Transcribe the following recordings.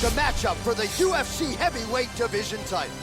the matchup for the UFC heavyweight division title.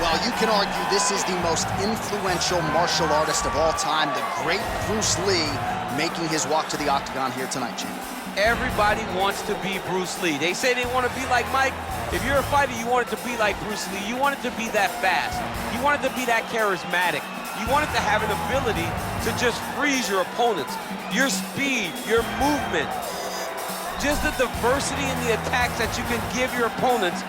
Well, you can argue this is the most influential martial artist of all time, the great Bruce Lee, making his walk to the octagon here tonight, champ. Everybody wants to be Bruce Lee. They say they want to be like Mike. If you're a fighter, you want it to be like Bruce Lee. You want it to be that fast. You want it to be that charismatic. You want it to have an ability to just freeze your opponents. Your speed, your movement, just the diversity in the attacks that you can give your opponents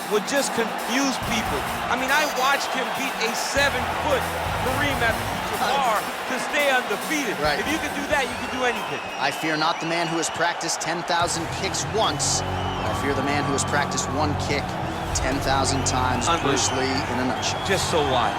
would just confuse people. I mean, I watched him beat a 7-foot Kareem Abdul-Jabbar to stay undefeated. Right. If you can do that, you can do anything. I fear not the man who has practiced 10,000 kicks once, but I fear the man who has practiced one kick 10,000 times. Bruce Lee in a nutshell. Just so wise.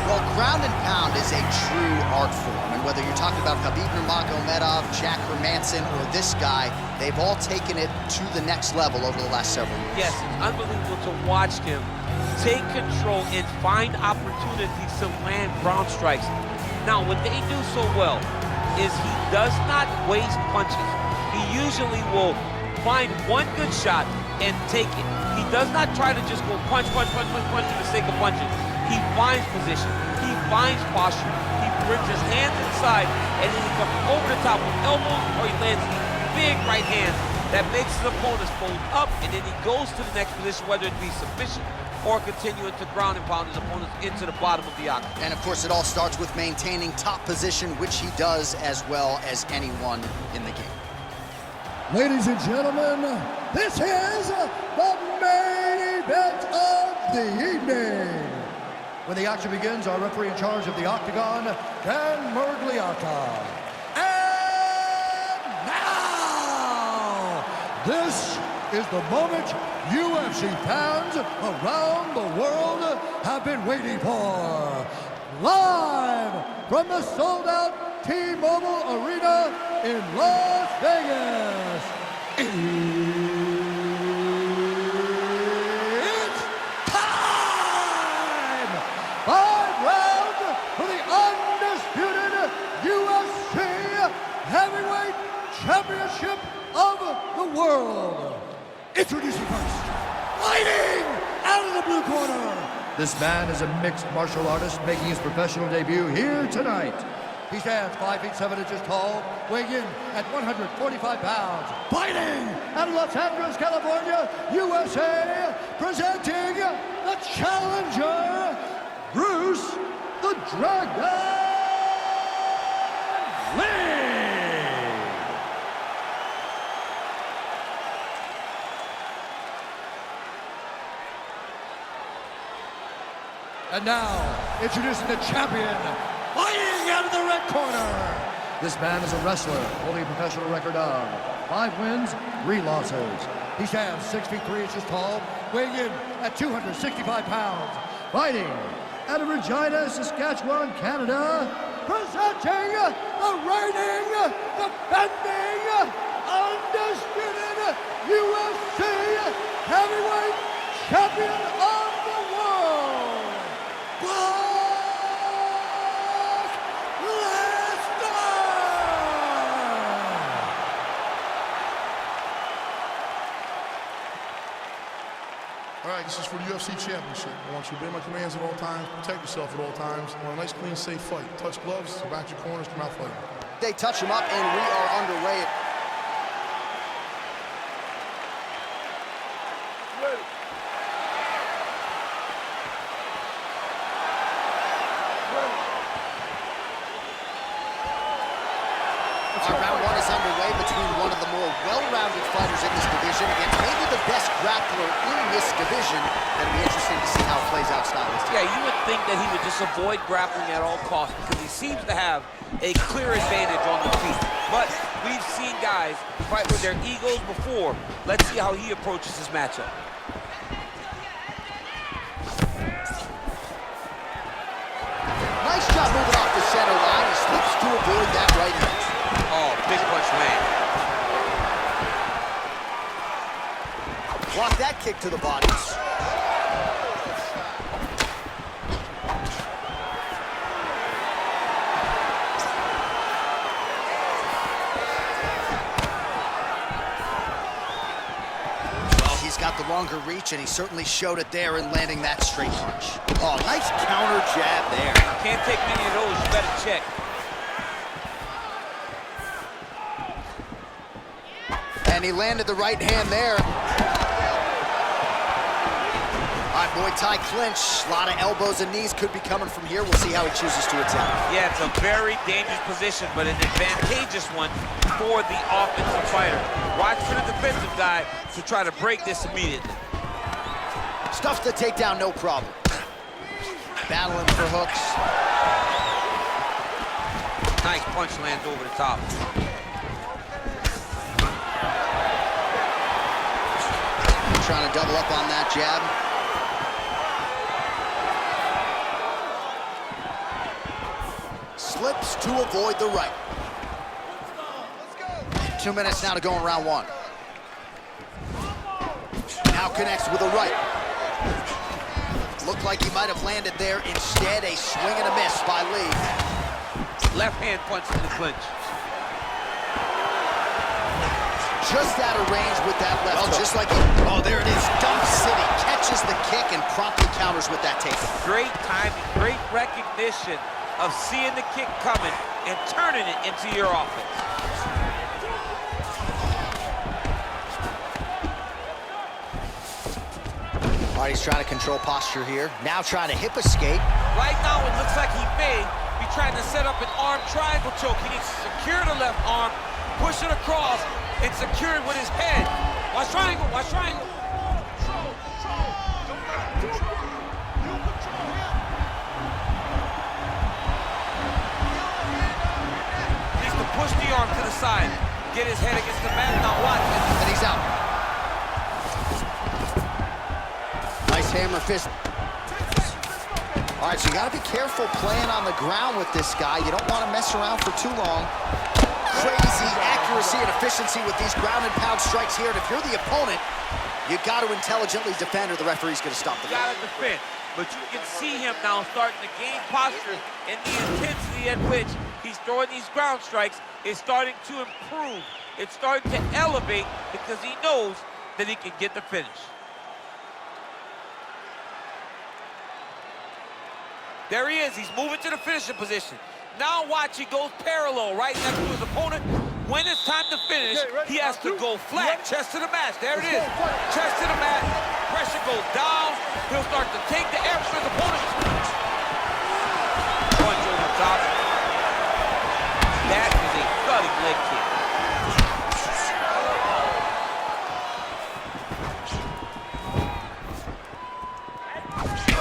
Well, ground and pound is a true art form, and whether you're talking about Khabib Nurmagomedov, Jack Hermanson, or this guy, they've all taken it to the next level over the last several years. Yes, it's unbelievable to watch him take control and find opportunities to land ground strikes. Now, what they do so well is he does not waste punches. He usually will find one good shot and take it. He does not try to just go punch, punch, punch, punch, punch for the sake of punching. He finds position, he finds posture, he brings his hands inside, and then he comes over the top with elbows, or he lands big right hand that makes his opponents fold up, and then he goes to the next position, whether it be submission or continuing to ground and pound his opponents into the bottom of the octagon. And of course, it all starts with maintaining top position, which he does as well as anyone in the game. Ladies and gentlemen, this is the main event of the evening. When the action begins, our referee in charge of the octagon, Dan Murgliata. And now, this is the moment UFC fans around the world have been waiting for. Live from the sold-out T-Mobile Arena in Las Vegas. It's time! 5 rounds for the undisputed UFC Heavyweight Championship of the world. Introducing first, fighting out of the blue corner. This man is a mixed martial artist making his professional debut here tonight. He stands 5 feet 7 inches tall, weighing in at 145 pounds. Fighting out of Los Angeles, California, USA, presenting the challenger, Bruce the Dragon Lee. And now, introducing the champion, fighting out of the red corner. This man is a wrestler holding a professional record of 5 wins, 3 losses. He stands 6 feet 3 inches tall, weighing in at 265 pounds. Fighting out of Regina, Saskatchewan, Canada, presenting the reigning, defending, undisputed UFC heavyweight champion of the world, Lesnar! All right, this is for the UFC Championship. I want you to obey my commands at all times, protect yourself at all times. I want a nice, clean, safe fight. Touch gloves, back your corners, come out fighting. They touch him up, and we are underway. Our round 1 is underway between one of the more well-rounded fighters in this division against maybe the best grappler in this division. It'll be interesting to see how it plays out stylistically. Yeah, you would think that he would just avoid grappling at all costs because he seems to have a clear advantage on the feet. But we've seen guys fight with their egos before. Let's see how he approaches this matchup. Nice job moving off the center line. He slips to avoid that right hand. Oh, big punch land. Block that kick to the body. stronger reach, and he certainly showed it there in landing that straight punch. Oh, nice counter jab there. Can't take many of those, you better check. And he landed the right hand there. All right, Muay Thai clinch. A lot of elbows and knees could be coming from here. We'll see how he chooses to attack. Yeah, it's a very dangerous position, but an advantageous one for the offensive fighter. Watch for the defensive guy to try to break this immediately. Stuffs the takedown, no problem. Battling for hooks. Nice punch lands over the top. Trying to double up on that jab. Slips to avoid the right. 2 minutes now to go in round one. Now connects with a right. Looked like he might have landed there. Instead, a swing and a miss by Lee. Left hand punch in the clinch. Just out of range with that left hook. Just like oh, there it is. Dump City catches the kick and promptly counters with that takedown. Great timing, great recognition of seeing the kick coming and turning it into your offense. All right, he's trying to control posture here. Now trying to hip escape. Right now, it looks like he may be trying to set up an arm triangle choke. He needs to secure the left arm, push it across, and secure it with his head. Watch triangle, watch triangle. Needs to push the arm to the side, get his head against the mat. Now watch it. And he's out. Nice hammer fist. All right, so you gotta be careful playing on the ground with this guy. You don't want to mess around for too long. Crazy accuracy and efficiency with these ground and pound strikes here. And if you're the opponent, you got to intelligently defend or the referee's going to stop the fight. You got to defend, but you can see him now starting to gain posture, and the intensity at which he's throwing these ground strikes is starting to improve. It's starting to elevate because he knows that he can get the finish. There he is. He's moving to the finishing position. Now watch, he goes parallel right next to his opponent. When it's time to finish, he has to go flat, chest to the mat. There it is. Chest to the mat. Pressure goes down. He'll start to take the air from his opponent. Punch over the top. That is a gutting leg kick.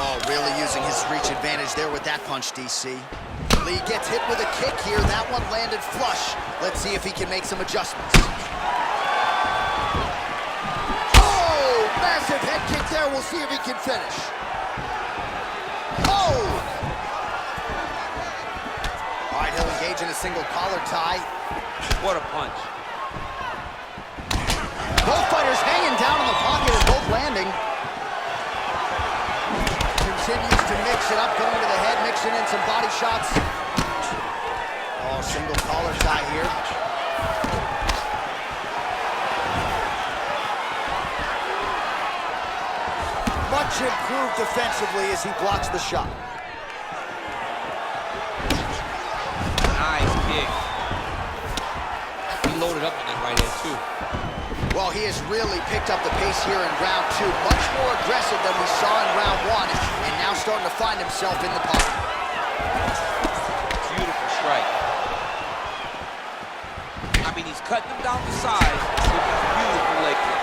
Oh, really using his reach advantage there with that punch, DC. Lee gets hit with a kick here. That one landed flush. Let's see if he can make some adjustments. Oh, massive head kick there. We'll see if he can finish. Oh! All right, he'll engage in a single collar tie. What a punch. Both fighters hanging down in the pocket and both landing. Continues to mix it up, going to the head, mixing in some body shots. Oh, single collar tie here. Much improved defensively as he blocks the shot. Nice kick. He loaded up on that right hand, too. Well, he has really picked up the pace here in round two. Much more aggressive than we saw in round one, and now starting to find himself in the pocket. Beautiful strike. I mean, he's cutting him down the side with a beautiful leg kick.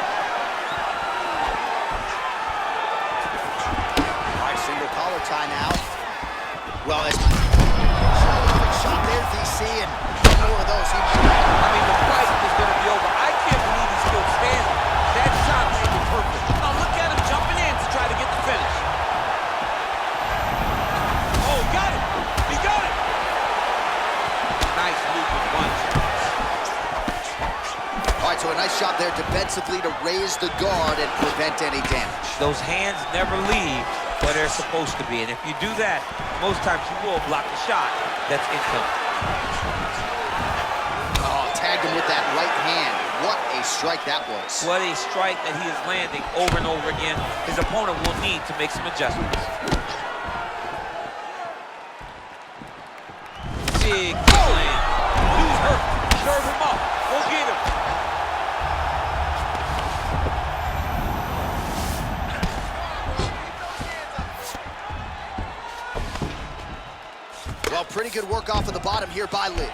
All right, single collar tie now. Well, it's shot there, DC, and more of those. I mean, the fight is going to be over. I can't believe he's still standing. That shot made it perfect. Now look at him jumping in to try to get the finish. Oh, got it. He got it. Nice looping punch. All right, so a nice shot there defensively to raise the guard and prevent any damage. Those hands never leave where they're supposed to be. And if you do that, most times you will block the shot that's incoming. Oh, tagged him with that right hand. what a strike that was. What a strike that he is landing over and over again. His opponent will need to make some adjustments. Big kick land. Dude's hurt. Serve him up. Go get him. Well, pretty good work off of the bottom here by Lee.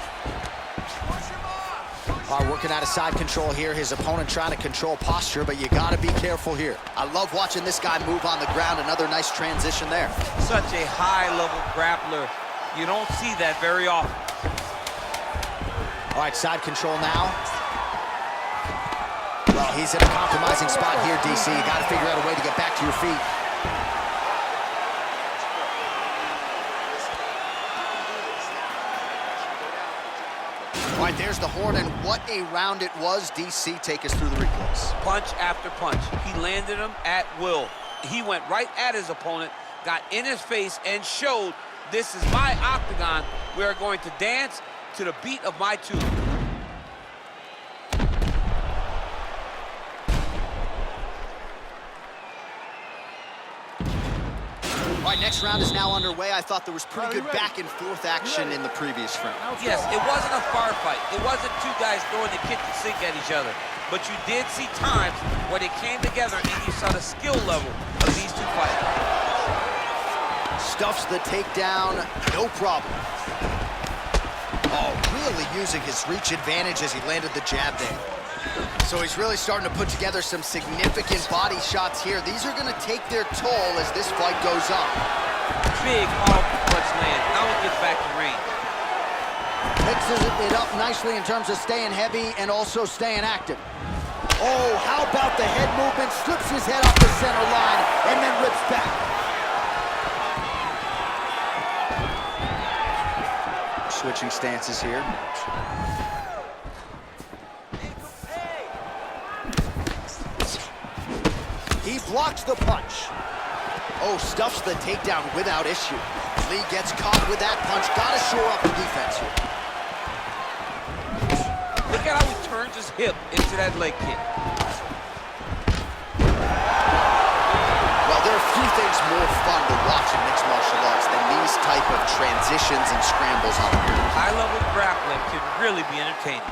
All right, working out of side control here. His opponent trying to control posture, but you got to be careful here. I love watching this guy move on the ground. Another nice transition there. Such a high-level grappler. You don't see that very often. All right, side control now. Well, he's in a compromising spot here, DC. You got to figure out a way to get back to your feet. All right, there's the horn, and what a round it was. DC, take us through the replays. Punch after punch. He landed him at will. He went right at his opponent, got in his face, and showed, this is my octagon. We are going to dance to the beat of my tune. All right, next round is now underway. I thought there was pretty good back and forth action in the previous round. Yes, it wasn't a firefight. It wasn't two guys throwing the kitchen sink at each other. But you did see times where they came together and you saw the skill level of these two fighters. Stuffs the takedown, no problem. Oh, really using his reach advantage as he landed the jab there. So he's really starting to put together some significant body shots here. These are going to take their toll as this fight goes on. Big powerful punch land. Now he gets back to range. Mixes it up nicely in terms of staying heavy and also staying active. Oh, how about the head movement? Slips his head off the center line and then rips back. Switching stances here. He blocks the punch. Oh, stuffs the takedown without issue. Lee gets caught with that punch. Gotta shore up the defense here. Look at how he turns his hip into that leg kick. Well, there are few things more fun to watch in mixed martial arts than these type of transitions and scrambles on the ground. High-level grappling can really be entertaining.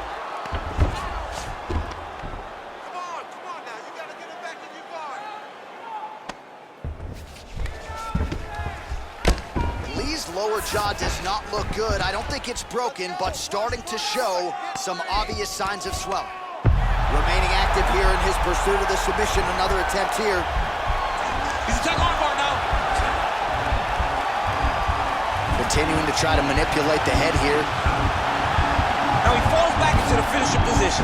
Lower jaw does not look good. I don't think it's broken, but starting to show some obvious signs of swelling. Remaining active here in his pursuit of the submission. Another attempt here. He's a tug arm bar now. Continuing to try to manipulate the head here. Now he falls back into the finisher position.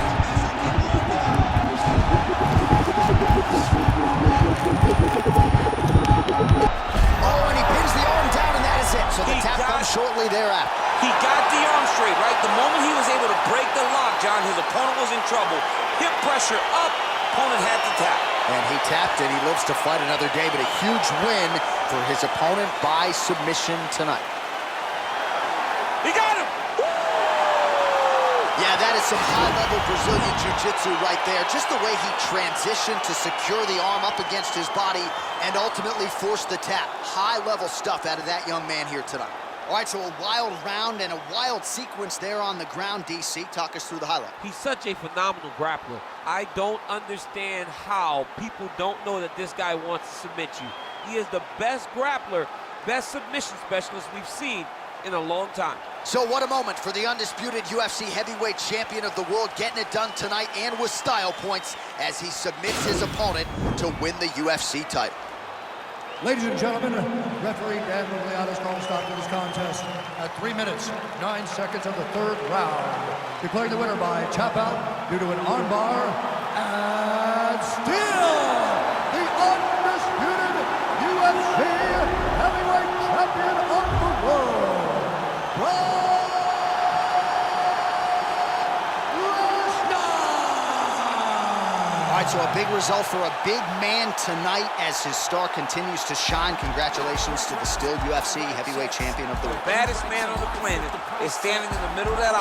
Oh, and he pins the arm down, and that is it. So the tap comes shortly thereafter. He got the arm straight, right? The moment he was able to break the lock, John, his opponent was in trouble. Hip pressure up, opponent had to tap. And he tapped, and he lives to fight another day, but a huge win for his opponent by submission tonight. He got him! Yeah, that is some high-level Brazilian jiu-jitsu right there. Just the way he transitioned to secure the arm up against his body and ultimately force the tap. High-level stuff out of that young man here tonight. All right, so a wild round and a wild sequence there on the ground, DC. Talk us through the highlight. He's such a phenomenal grappler. I don't understand how people don't know that this guy wants to submit you. He is the best grappler, best submission specialist we've seen in a long time. So what a moment for the undisputed UFC heavyweight champion of the world, getting it done tonight and with style points as he submits his opponent to win the UFC title. Ladies and gentlemen, referee Dan Rugliano's called a stop to this contest at 3 minutes, 9 seconds of the third round. Declaring the winner by tap out due to an armbar, and still the undisputed UFC heavyweight champion of the world, Lesnar! All right, so a big result for a big man tonight as his star continues to shine. Congratulations to the still UFC heavyweight champion of the world. The baddest man on the planet is standing in the middle of that